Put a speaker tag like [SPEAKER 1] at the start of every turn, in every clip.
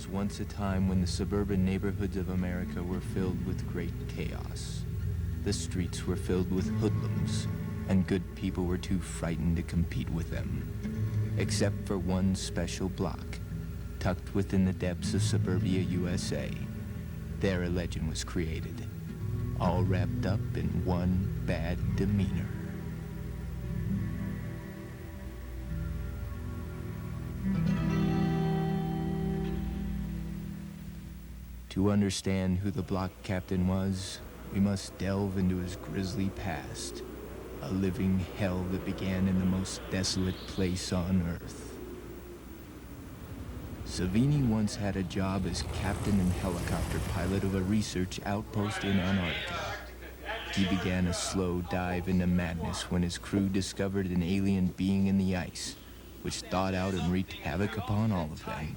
[SPEAKER 1] was once a time when the suburban neighborhoods of America were filled with great chaos. The streets were filled with hoodlums, and good people were too frightened to compete with them. Except for one special block, tucked within the depths of suburbia USA. There a legend was created, all wrapped up in one bad demeanor. To understand who the block captain was, we must delve into his grisly past, a living hell that began in the most desolate place on Earth. Savini once had a job as captain and helicopter pilot of a research outpost in Antarctica. He began a slow dive into madness when his crew discovered an alien being in the ice, which thawed out and wreaked havoc upon all of them.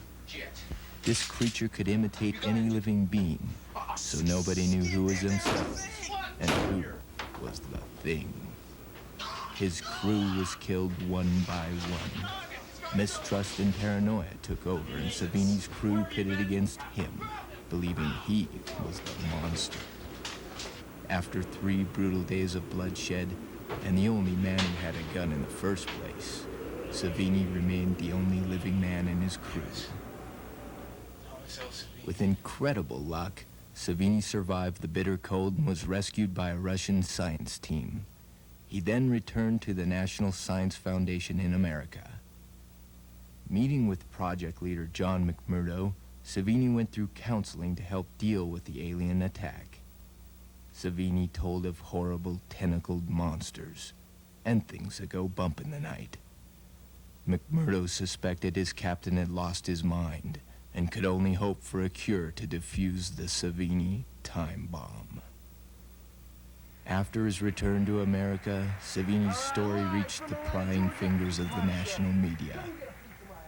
[SPEAKER 1] This creature could imitate any living being, so nobody knew who was himself and who was the thing. His crew was killed one by one. Mistrust and paranoia took over, and Savini's crew pitted against him, believing he was the monster. After 3 brutal days of bloodshed, and the only man who had a gun in the first place, Savini remained the only living man in his crew. With incredible luck, Savini survived the bitter cold and was rescued by a Russian science team. He then returned to the National Science Foundation in America. Meeting with project leader John McMurdo, Savini went through counseling to help deal with the alien attack. Savini told of horrible tentacled monsters and things that go bump in the night. McMurdo suspected his captain had lost his mind and could only hope for a cure to defuse the Savini time bomb. After his return to America, Savini's story reached the prying fingers of the national media.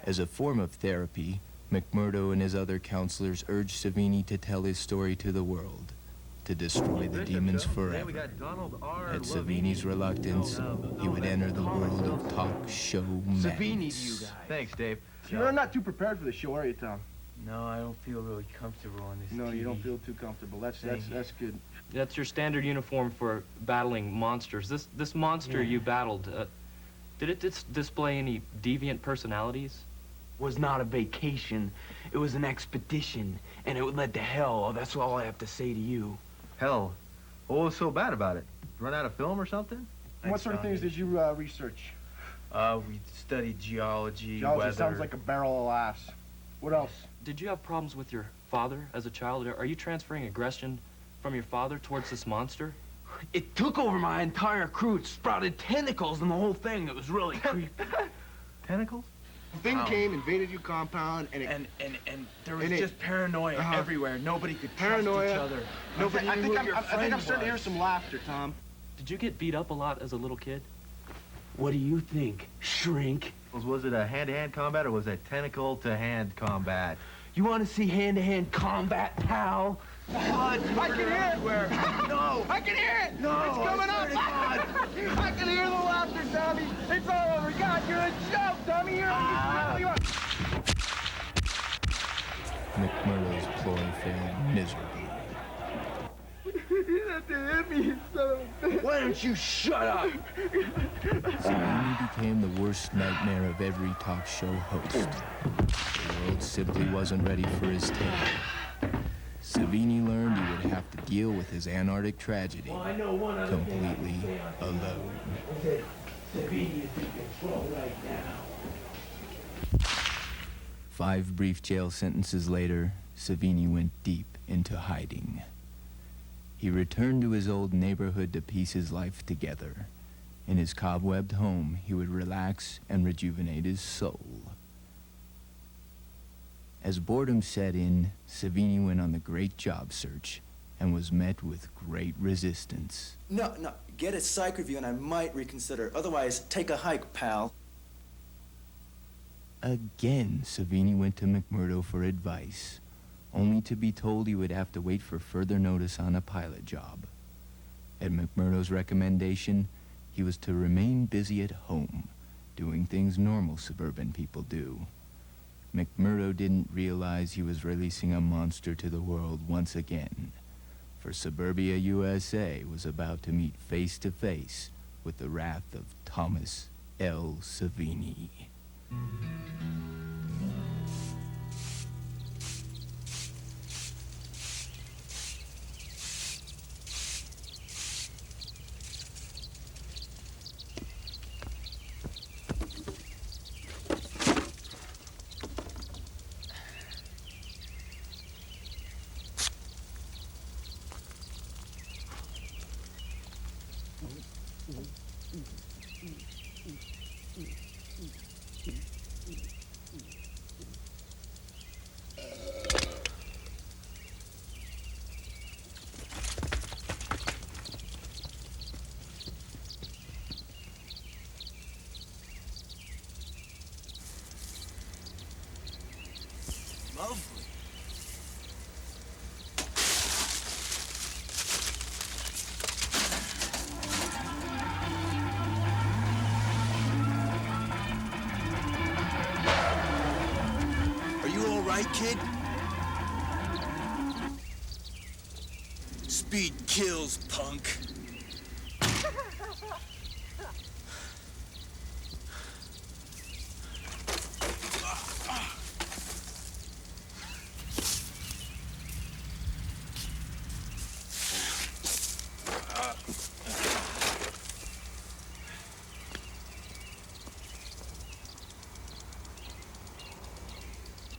[SPEAKER 1] As a form of therapy, McMurdo and his other counselors urged Savini to tell his story to the world, to destroy the demons forever. At Savini's reluctance, he would enter the world of talk show madness.
[SPEAKER 2] Thanks, Dave.
[SPEAKER 3] You're not too prepared for the show, are you, Tom?
[SPEAKER 2] No, I don't feel really comfortable on this
[SPEAKER 3] No,
[SPEAKER 2] TV.
[SPEAKER 3] you don't feel too comfortable. That's good.
[SPEAKER 4] That's your standard uniform for battling monsters. This monster you battled, did it display any deviant personalities?
[SPEAKER 5] Was not a vacation. It was an expedition, and it led to hell. Oh, that's all I have to say to you.
[SPEAKER 2] Hell, what was so bad about it? Run out of film or something?
[SPEAKER 3] What sort of things did you research?
[SPEAKER 5] We studied geology,
[SPEAKER 3] Geology
[SPEAKER 5] weather.
[SPEAKER 3] sounds like a barrel of laughs. What else?
[SPEAKER 4] Did you have problems with your father as a child? Are you transferring aggression from your father towards this monster?
[SPEAKER 5] It took over my entire crew. It sprouted tentacles and the whole thing. It was really creepy.
[SPEAKER 2] Tentacles?
[SPEAKER 3] The thing came, invaded your compound, and
[SPEAKER 5] there was just paranoia everywhere. Nobody could trust each other. Nobody
[SPEAKER 3] I
[SPEAKER 5] knew
[SPEAKER 3] think
[SPEAKER 5] who your
[SPEAKER 3] I'm
[SPEAKER 5] friend
[SPEAKER 3] starting to hear
[SPEAKER 5] was.
[SPEAKER 3] some laughter, Tom.
[SPEAKER 4] Did you get beat up a lot as a little kid?
[SPEAKER 5] What do you think, shrink?
[SPEAKER 2] Was it a hand-to-hand combat or was it tentacle-to-hand combat?
[SPEAKER 5] You want to see hand-to-hand combat, pal?
[SPEAKER 3] I can hear it.
[SPEAKER 5] Where? No.
[SPEAKER 3] I can hear it.
[SPEAKER 5] No,
[SPEAKER 3] It's coming
[SPEAKER 5] I
[SPEAKER 3] up.
[SPEAKER 5] swear to God.
[SPEAKER 3] I can hear the laughter, Tommy. It's all over. God, you're a joke, Tommy. You're a
[SPEAKER 1] McMurdo's ploy failed miserably.
[SPEAKER 3] You have to hit me, you son of a bitch.
[SPEAKER 5] Why don't you shut up?
[SPEAKER 1] Savini became the worst nightmare of every talk show host. The world simply wasn't ready for his tale. Savini learned he would have to deal with his Antarctic tragedy completely alone.
[SPEAKER 5] Savini is in control right now.
[SPEAKER 1] 5 brief jail sentences later, Savini went deep into hiding. He returned to his old neighborhood to piece his life together. In his cobwebbed home, he would relax and rejuvenate his soul. As boredom set in, Savini went on the great job search and was met with great resistance.
[SPEAKER 6] No, get a psych review and I might reconsider. Otherwise, take a hike, pal.
[SPEAKER 1] Again, Savini went to McMurdo for advice, only to be told he would have to wait for further notice on a pilot job. At McMurdo's recommendation, he was to remain busy at home, doing things normal suburban people do. McMurdo didn't realize he was releasing a monster to the world once again. For Suburbia USA was about to meet face to face with the wrath of Thomas L. Savini.
[SPEAKER 6] Lovely. Are you all right, kid? Speed kills, punk.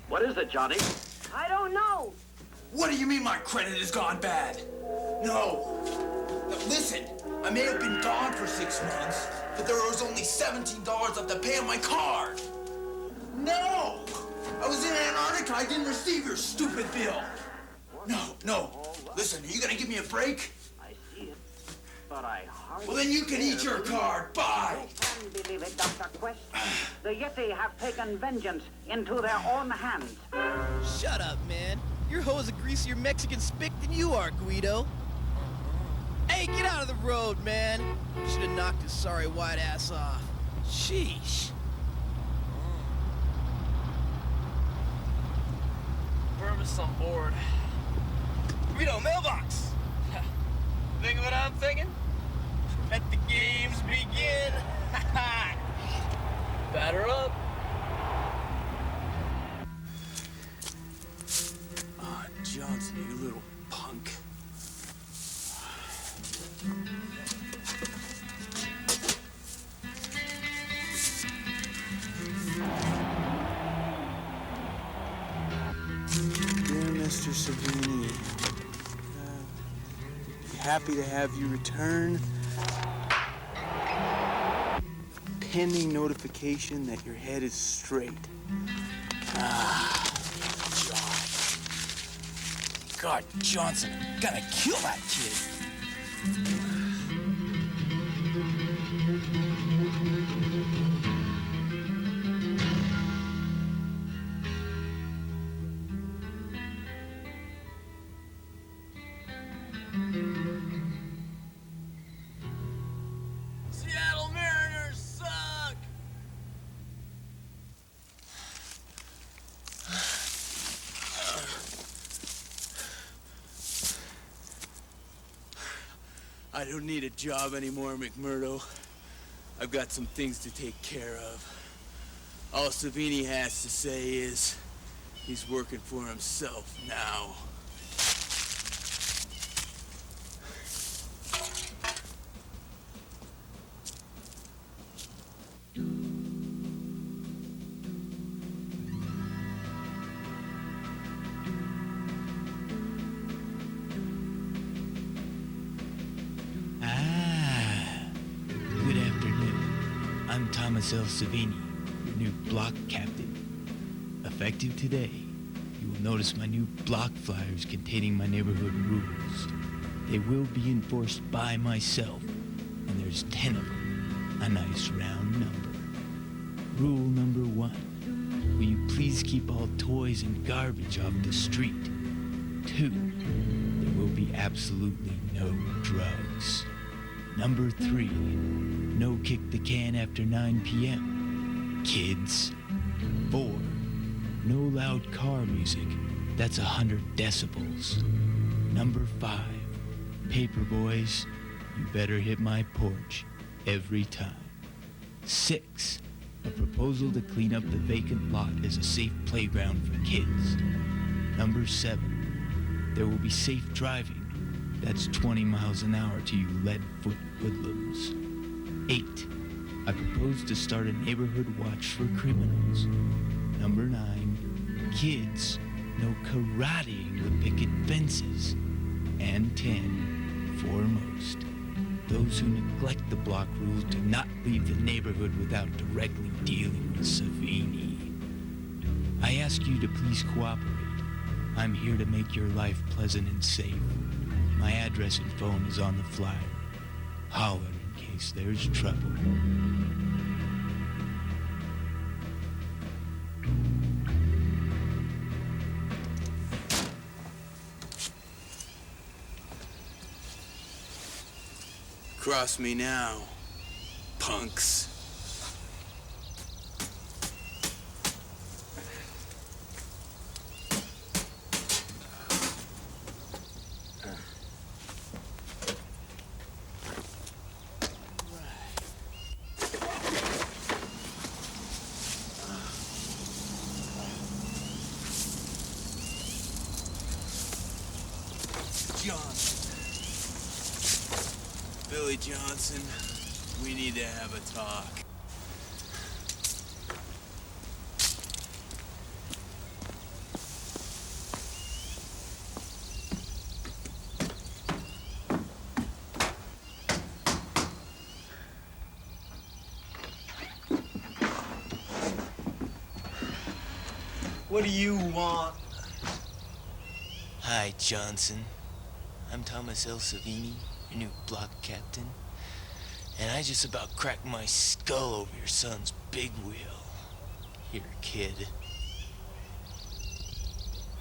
[SPEAKER 7] What is it, Johnny?
[SPEAKER 8] I don't know.
[SPEAKER 6] What do you mean my credit has gone bad? No. Now listen, I may have been gone for 6 months, but there was only $17 left to pay on my card. No! I was in Antarctica. I didn't receive your stupid bill. No. Listen, are you gonna give me a break?
[SPEAKER 7] I see it, but I hardly...
[SPEAKER 6] Well, then you can eat your card. Bye!
[SPEAKER 7] You can believe it, Dr. Quest. The Yeti have taken vengeance into their own hands.
[SPEAKER 9] Shut up, man. Your hoe is a greasier Mexican spick than you are, Guido. Hey, get out of the road, man. Should have knocked his sorry white ass off. Sheesh.
[SPEAKER 10] Purpose on board. Guido, mailbox! Think of what I'm thinking? Let the games begin! Batter up!
[SPEAKER 6] Ah, Johnson, you little punk. Dear Mr. Savini, happy to have you return. Pending notification that your head is straight. Ah, John. God, Johnson, gotta kill that kid.
[SPEAKER 10] Seattle Mariners suck!
[SPEAKER 6] I don't need a job anymore, McMurdo. I've got some things to take care of. All Savini has to say is he's working for himself now.
[SPEAKER 1] Good afternoon. I'm Thomas L. Savini, your new block captain. Effective today, you will notice my new block flyers containing my neighborhood rules. They will be enforced by myself, and there's 10 of them, a nice round number. Rule number 1, will you please keep all toys and garbage off the street? 2, there will be absolutely no drugs. Number 3, no kick the can after 9 p.m. Kids. 4, No loud car music. That's 100 decibels. Number 5. Paper boys, you better hit my porch every time. 6. A proposal to clean up the vacant lot as a safe playground for kids. Number 7. There will be safe driving. That's 20 miles an hour to you lead-foot hoodlums. 8. I propose to start a neighborhood watch for criminals. Number 9. Kids, no karateing the picket fences. And 10. Foremost, those who neglect the block rules do not leave the neighborhood without directly dealing with Savini. I ask you to please cooperate. I'm here to make your life pleasant and safe. My address and phone is on the flyer. Holler in case there's trouble.
[SPEAKER 6] Cross me now, punks. Billy Johnson, we need to have a talk.
[SPEAKER 10] What do you want?
[SPEAKER 1] Hi, Johnson. I'm Thomas L. Savini, your new block captain. And I just about cracked my skull over your son's big wheel. Here, kid.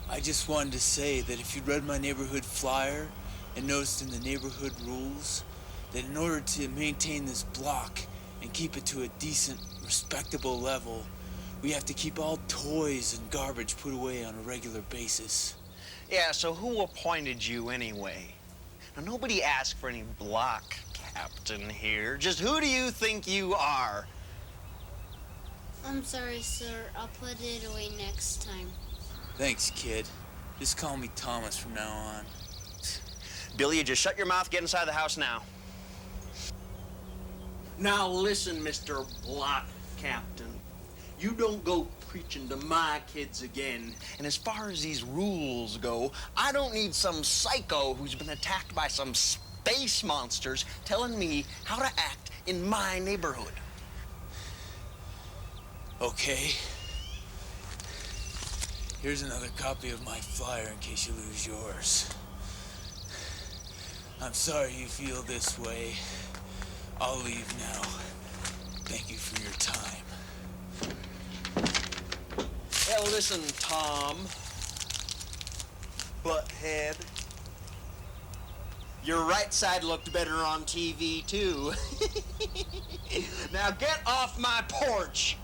[SPEAKER 6] I just wanted to say that if you'd read my neighborhood flyer and noticed in the neighborhood rules that in order to maintain this block and keep it to a decent, respectable level, we have to keep all toys and garbage put away on a regular basis.
[SPEAKER 8] Yeah, so who appointed you anyway? Now, nobody asked for any block captain here. Just who do you think you are?
[SPEAKER 11] I'm sorry, sir. I'll put it away next time.
[SPEAKER 6] Thanks, kid. Just call me Thomas from now on.
[SPEAKER 8] Billy, you just shut your mouth, get inside the house now.
[SPEAKER 10] Now listen, Mr. Block Captain. You don't go preaching to my kids again.
[SPEAKER 8] And as far as these rules go, I don't need some psycho who's been attacked by some space monsters telling me how to act in my neighborhood.
[SPEAKER 6] Okay. Here's another copy of my flyer in case you lose yours. I'm sorry you feel this way. I'll leave now. Thank you for your time.
[SPEAKER 8] Well, listen, Tom. Butthead. Your right side looked better on TV, too. Now get off my porch!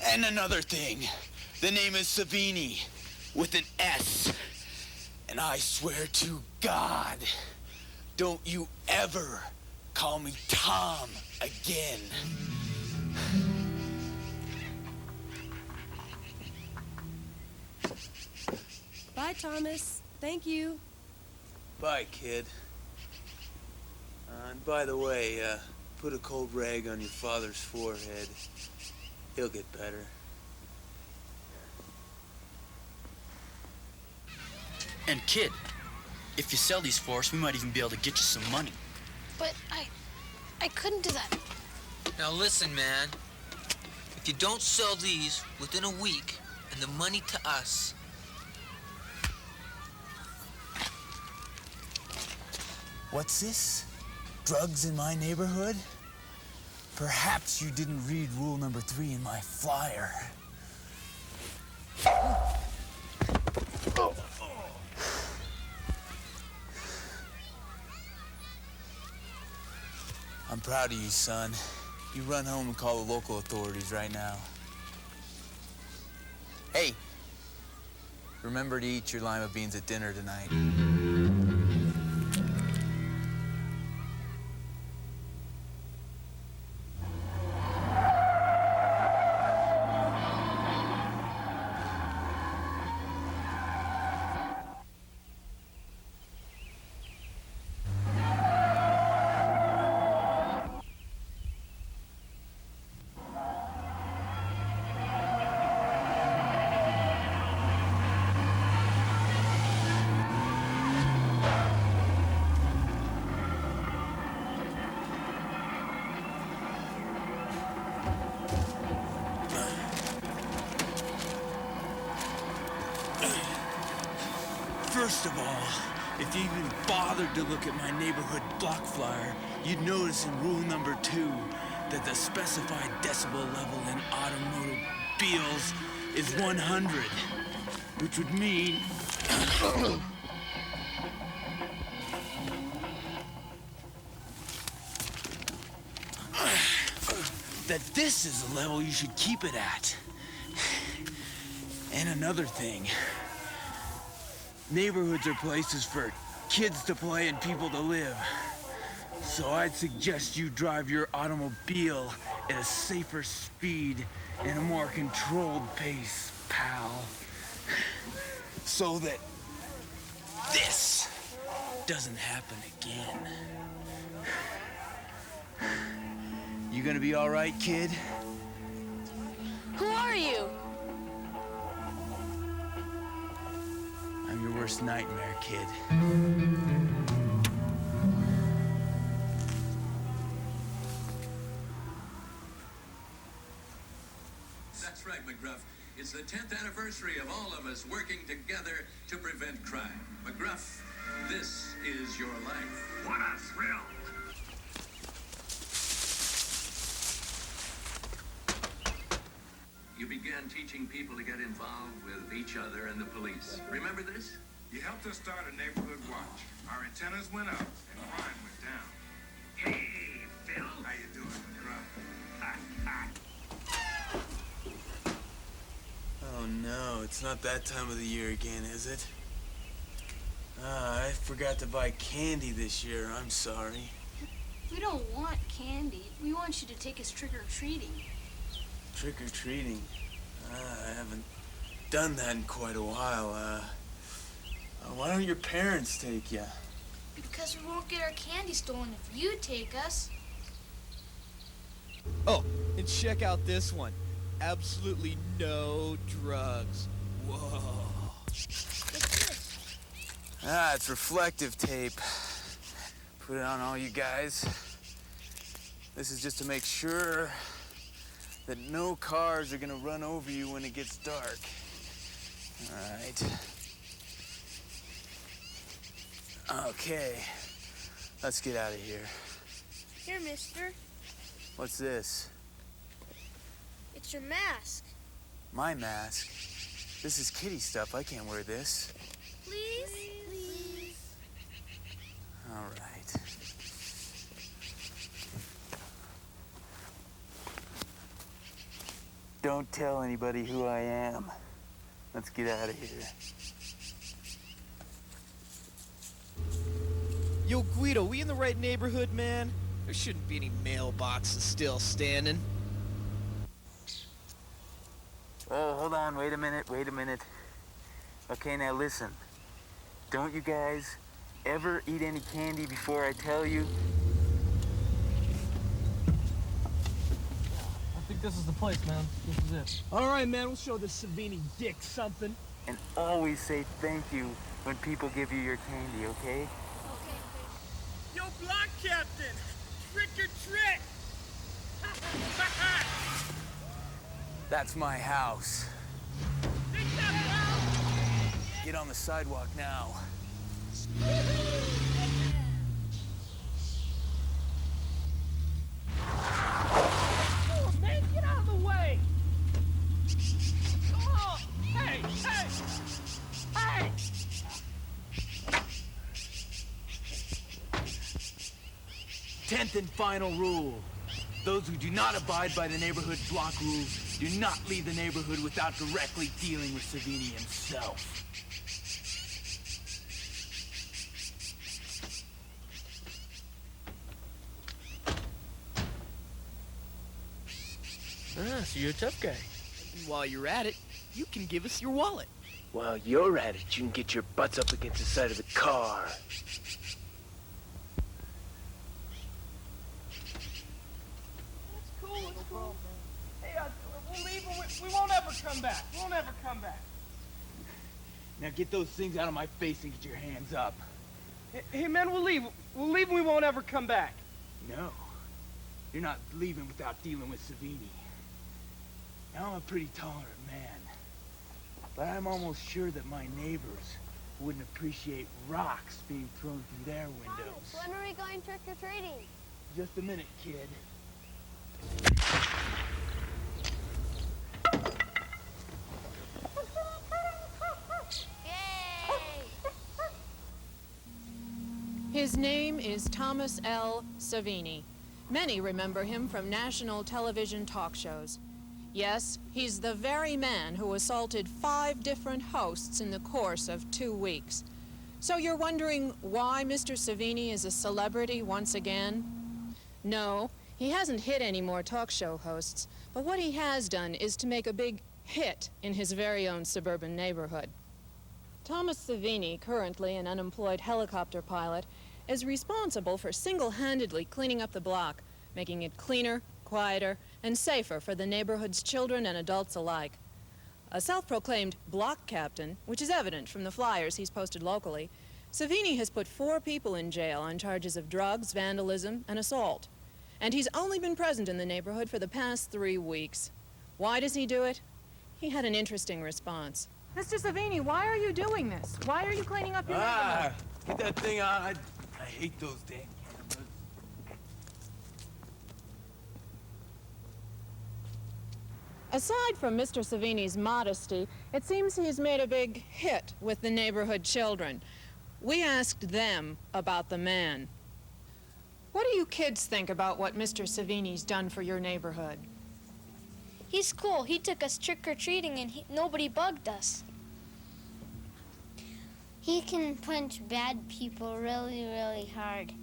[SPEAKER 6] And another thing, the name is Savini, with an S. And I swear to God, don't you ever call me Tom again.
[SPEAKER 12] Bye, Thomas. Thank you.
[SPEAKER 6] Bye, kid. And by the way, put a cold rag on your father's forehead. He'll get better.
[SPEAKER 13] And kid, if you sell these for us, we might even be able to get you some money.
[SPEAKER 11] But I couldn't do that.
[SPEAKER 14] Now listen, man. If you don't sell these within a week and the money to us...
[SPEAKER 6] What's this? Drugs in my neighborhood?
[SPEAKER 15] Perhaps you didn't read rule number 3 in my flyer. I'm proud of you, son. You run home and call the local authorities right now. Hey, remember to eat your lima beans at dinner tonight. First of all, if you even bothered to look at my neighborhood block flyer, you'd notice in rule number 2 that the specified decibel level in automobiles is 100, which would mean that this is the level you should keep it at. And another thing. Neighborhoods are places for kids to play and people to live. So I'd suggest you drive your automobile at a safer speed and a more controlled pace, pal. So that this doesn't happen again. You gonna be all right, kid?
[SPEAKER 11] Who are you?
[SPEAKER 15] I'm your worst nightmare, kid.
[SPEAKER 16] That's right, McGruff. It's the 10th anniversary of all of us working together to prevent crime. McGruff, this is your life. What a thrill! You began teaching people to get involved with each other and the police. Remember this?
[SPEAKER 17] You helped us start a neighborhood watch. Our antennas went up and crime went down.
[SPEAKER 16] Hey, Phil.
[SPEAKER 17] How you doing, McGruff?
[SPEAKER 15] Oh no, it's not that time of the year again, is it? I forgot to buy candy this year. I'm sorry.
[SPEAKER 11] We don't want candy. We want you to take us trick-or-treating.
[SPEAKER 15] Trick-or-treating? I haven't done that in quite a while. Why don't your parents take you?
[SPEAKER 11] Because we won't get our candy stolen if you take us.
[SPEAKER 9] Oh, and check out this one. Absolutely no drugs. Whoa.
[SPEAKER 11] What's this?
[SPEAKER 15] It's reflective tape. Put it on all you guys. This is just to make sure that no cars are gonna run over you when it gets dark. All right. Okay, let's get out of here.
[SPEAKER 11] Here, mister.
[SPEAKER 15] What's this?
[SPEAKER 11] It's your mask.
[SPEAKER 15] My mask? This is kitty stuff. I can't wear this.
[SPEAKER 11] Please? Please.
[SPEAKER 15] All right. Don't tell anybody who I am. Let's get out of here.
[SPEAKER 9] Yo, Guido, we in the right neighborhood, man? There shouldn't be any mailboxes still standing.
[SPEAKER 15] Oh, hold on. Wait a minute. Okay, now listen. Don't you guys ever eat any candy before I tell you?
[SPEAKER 4] I think this is the place, man. This is it.
[SPEAKER 9] All right, man, we'll show this Savini dick something.
[SPEAKER 15] And always say thank you when people give you your candy, okay?
[SPEAKER 3] Yo, block captain! Trick or trick!
[SPEAKER 15] That's my house. Get on the sidewalk now. 10th and final rule. Those who do not abide by the neighborhood block rules do not leave the neighborhood without directly dealing with Savini himself.
[SPEAKER 9] Ah, so you're a tough guy. And while you're at it, you can give us your wallet.
[SPEAKER 18] While you're at it, you can get your butts up against the side of the car.
[SPEAKER 3] It's cool. Hey, we'll leave and we won't ever come back. We'll never come back.
[SPEAKER 15] Now get those things out of my face and get your hands up.
[SPEAKER 3] Hey, man, we'll leave. We'll leave and we won't ever come back.
[SPEAKER 15] No. You're not leaving without dealing with Savini. Now I'm a pretty tolerant man. But I'm almost sure that my neighbors wouldn't appreciate rocks being thrown through their windows.
[SPEAKER 11] Thomas, when are we going trick-or-treating?
[SPEAKER 15] Just a minute, kid.
[SPEAKER 19] His name is Thomas L. Savini. Many remember him from national television talk shows. Yes, he's the very man who assaulted 5 different hosts in the course of 2 weeks. So you're wondering why Mr. Savini is a celebrity once again? No, he hasn't hit any more talk show hosts, but what he has done is to make a big hit in his very own suburban neighborhood. Thomas Savini, currently an unemployed helicopter pilot, is responsible for single-handedly cleaning up the block, making it cleaner, quieter, and safer for the neighborhood's children and adults alike. A self-proclaimed block captain, which is evident from the flyers he's posted locally, Savini has put 4 people in jail on charges of drugs, vandalism, and assault. And he's only been present in the neighborhood for the past 3 weeks. Why does he do it? He had an interesting response. Mr. Savini, why are you doing this? Why are you cleaning up your neighborhood?
[SPEAKER 15] Get that thing on. I hate those damn cameras.
[SPEAKER 19] Aside from Mr. Savini's modesty, it seems he's made a big hit with the neighborhood children. We asked them about the man. What do you kids think about what Mr. Savini's done for your neighborhood?
[SPEAKER 11] He's cool. He took us trick-or-treating and nobody bugged us. He can punch bad people really, really hard.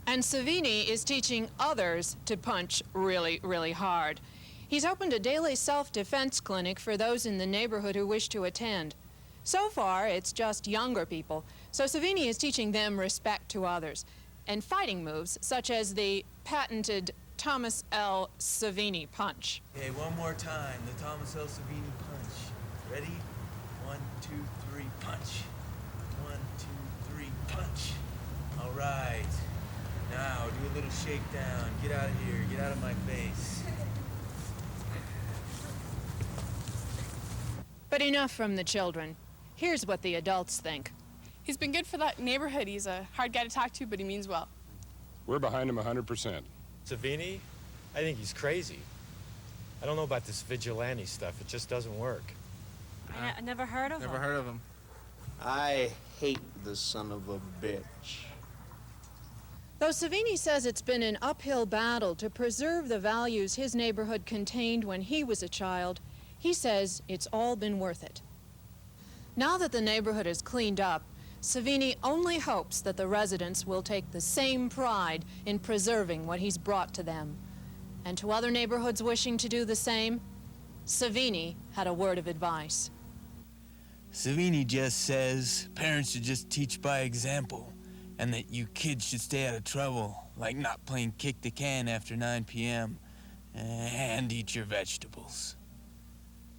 [SPEAKER 19] And Savini is teaching others to punch really, really hard. He's opened a daily self-defense clinic for those in the neighborhood who wish to attend. So far, it's just younger people, so Savini is teaching them respect to others and fighting moves such as the patented Thomas L. Savini punch.
[SPEAKER 15] Okay, one more time, the Thomas L. Savini punch. Ready? 1, 2, 3, punch. 1, 2, 3, punch. All right. Now, do a little shakedown. Get out of here. Get out of my face.
[SPEAKER 19] But enough from the children. Here's what the adults think.
[SPEAKER 20] He's been good for that neighborhood. He's a hard guy to talk to, but he means well.
[SPEAKER 21] We're behind him 100%.
[SPEAKER 22] Savini? I think he's crazy. I don't know about this vigilante stuff. It just doesn't work.
[SPEAKER 12] I never heard of him.
[SPEAKER 22] Never heard of him.
[SPEAKER 8] I hate the son of a bitch.
[SPEAKER 19] Though Savini says it's been an uphill battle to preserve the values his neighborhood contained when he was a child, he says it's all been worth it. Now that the neighborhood is cleaned up, Savini only hopes that the residents will take the same pride in preserving what he's brought to them. And to other neighborhoods wishing to do the same, Savini had a word of advice.
[SPEAKER 15] Savini just says parents should just teach by example, and that you kids should stay out of trouble, like not playing kick the can after 9 p.m. and eat your vegetables.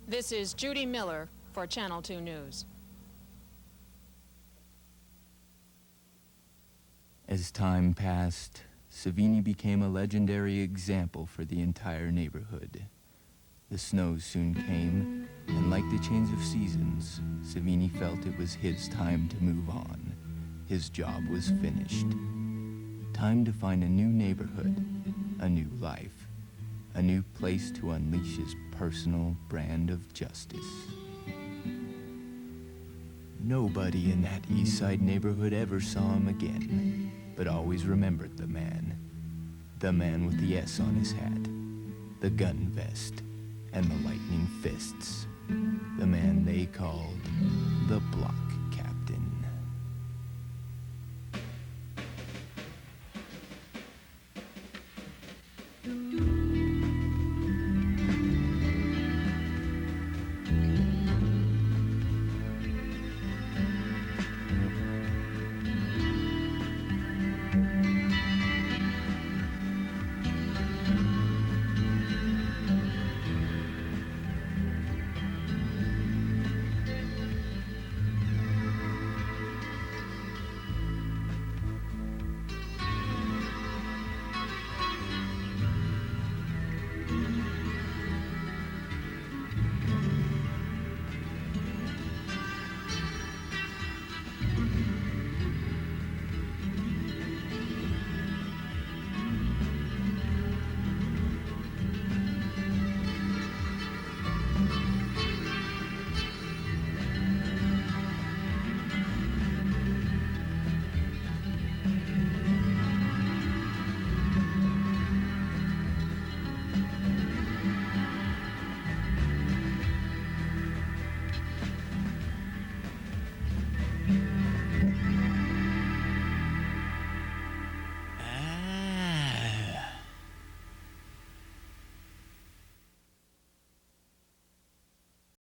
[SPEAKER 19] This is Judy Miller for Channel 2 News.
[SPEAKER 1] As time passed, Savini became a legendary example for the entire neighborhood. The snows soon came, and like the change of seasons, Savini felt it was his time to move on. His job was finished. Time to find a new neighborhood, a new life, a new place to unleash his personal brand of justice. Nobody in that East Side neighborhood ever saw him again. but always remembered the man. The man with the S on his hat, the gun vest, and the lightning fists. The man they called the Block.